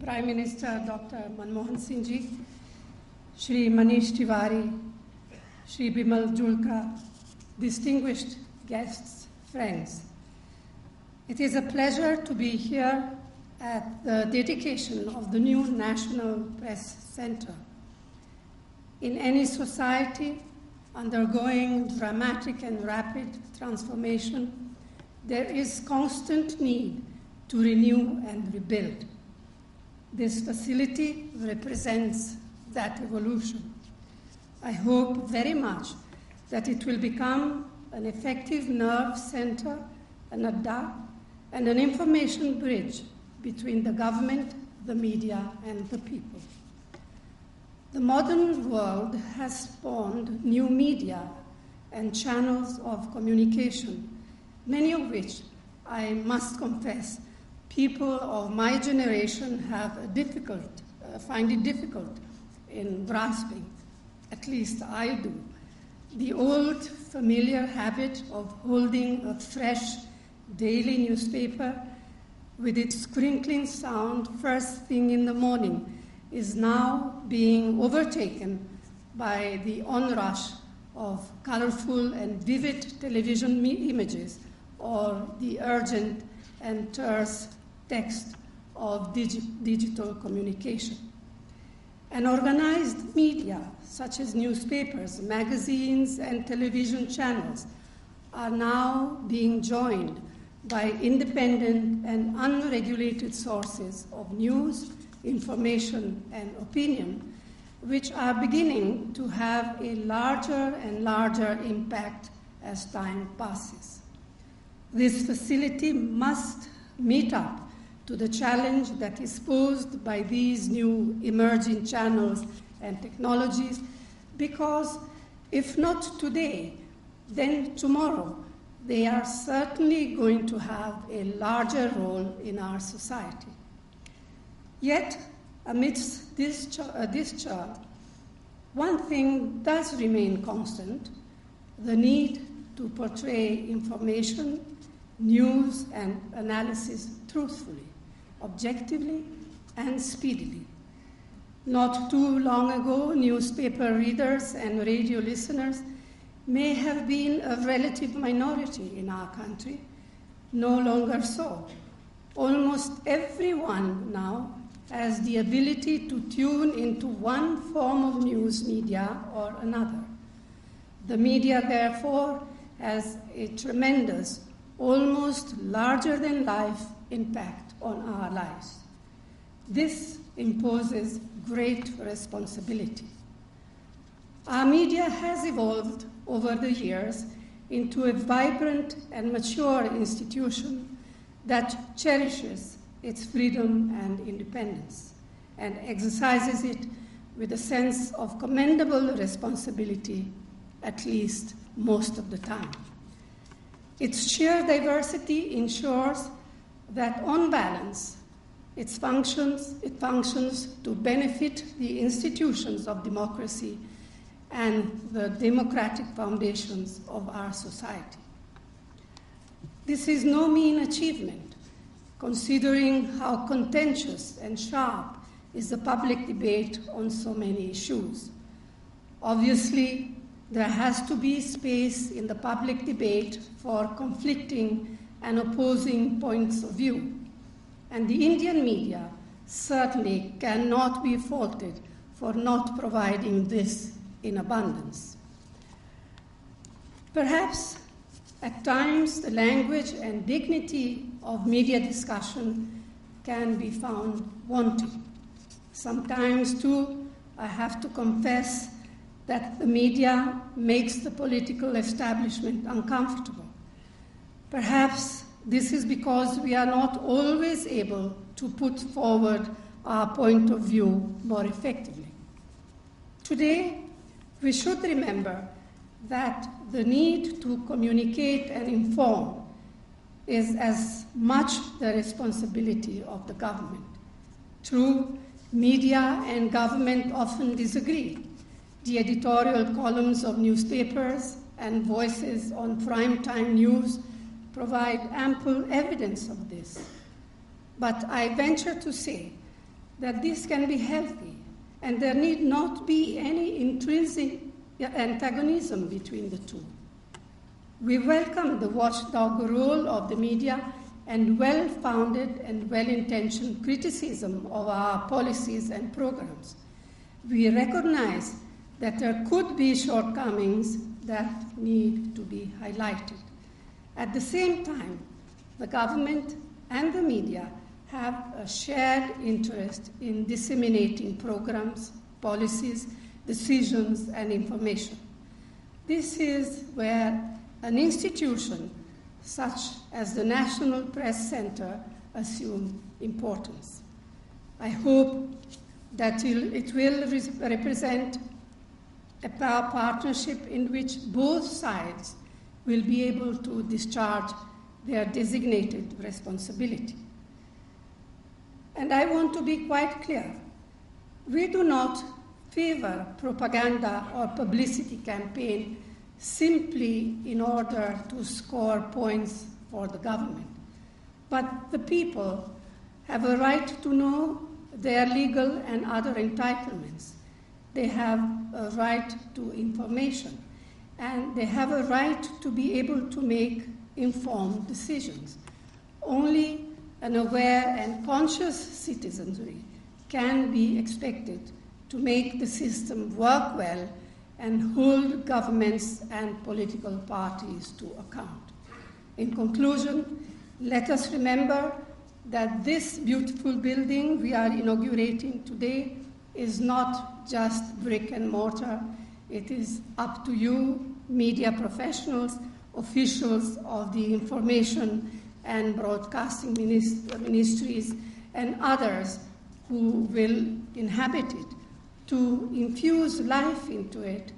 Prime Minister Dr. Manmohan Singh Ji, Shri Manish Tiwari, Shri Bimal Julka, distinguished guests, friends. It is a pleasure to be here at the dedication of the new National Press Center. In any society undergoing dramatic and rapid transformation, there is constant need to renew and rebuild. This facility represents that evolution. I hope very much that it will become an effective nerve center, an adda, and an information bridge between the government, the media, and the people. The modern world has spawned new media and channels of communication, many of which, I must confess, people of my generation find it difficult in grasping. At least I do. The old familiar habit of holding a fresh daily newspaper with its crinkling sound first thing in the morning is now being overtaken by the onrush of colorful and vivid television images or the urgent and terse text of digital communication. And organized media, such as newspapers, magazines, and television channels, are now being joined by independent and unregulated sources of news, information, and opinion, which are beginning to have a larger and larger impact as time passes. This facility must meet up to the challenge that is posed by these new emerging channels and technologies, because if not today, then tomorrow, they are certainly going to have a larger role in our society. Yet, amidst this chart, one thing does remain constant: the need to portray information, news, and analysis truthfully, objectively, and speedily. Not too long ago, newspaper readers and radio listeners may have been a relative minority in our country. No longer so. Almost everyone now has the ability to tune into one form of news media or another. The media, therefore, has a tremendous, almost larger-than-life impact on our lives. This imposes great responsibility. Our media has evolved over the years into a vibrant and mature institution that cherishes its freedom and independence and exercises it with a sense of commendable responsibility, at least most of the time. Its sheer diversity ensures that, on balance, it functions to benefit the institutions of democracy and the democratic foundations of our society. This is no mean achievement, considering how contentious and sharp is the public debate on so many issues. Obviously, there has to be space in the public debate for conflicting and opposing points of view, and the Indian media certainly cannot be faulted for not providing this in abundance. Perhaps at times the language and dignity of media discussion can be found wanting. Sometimes, too, I have to confess that the media makes the political establishment uncomfortable. Perhaps this is because we are not always able to put forward our point of view more effectively. Today, we should remember that the need to communicate and inform is as much the responsibility of the government. True, media and government often disagree. The editorial columns of newspapers and voices on primetime news provide ample evidence of this. But I venture to say that this can be healthy and there need not be any intrinsic antagonism between the two. We welcome the watchdog role of the media and well-founded and well-intentioned criticism of our policies and programs. We recognize that there could be shortcomings that need to be highlighted. At the same time, the government and the media have a shared interest in disseminating programs, policies, decisions, and information. This is where an institution such as the National Press Center assumes importance. I hope that it will represent a partnership in which both sides will be able to discharge their designated responsibility. And I want to be quite clear. We do not favor propaganda or publicity campaign simply in order to score points for the government. But the people have a right to know their legal and other entitlements. They have a right to information, and they have a right to be able to make informed decisions. Only an aware and conscious citizenry can be expected to make the system work well and hold governments and political parties to account. In conclusion, let us remember that this beautiful building we are inaugurating today is not just brick and mortar. It is up to you, media professionals, officials of the information and broadcasting ministries, and others who will inhabit it, to infuse life into it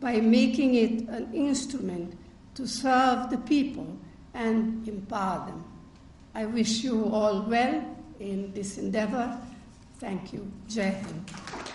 by making it an instrument to serve the people and empower them. I wish you all well in this endeavor. Thank you. Jai Hind.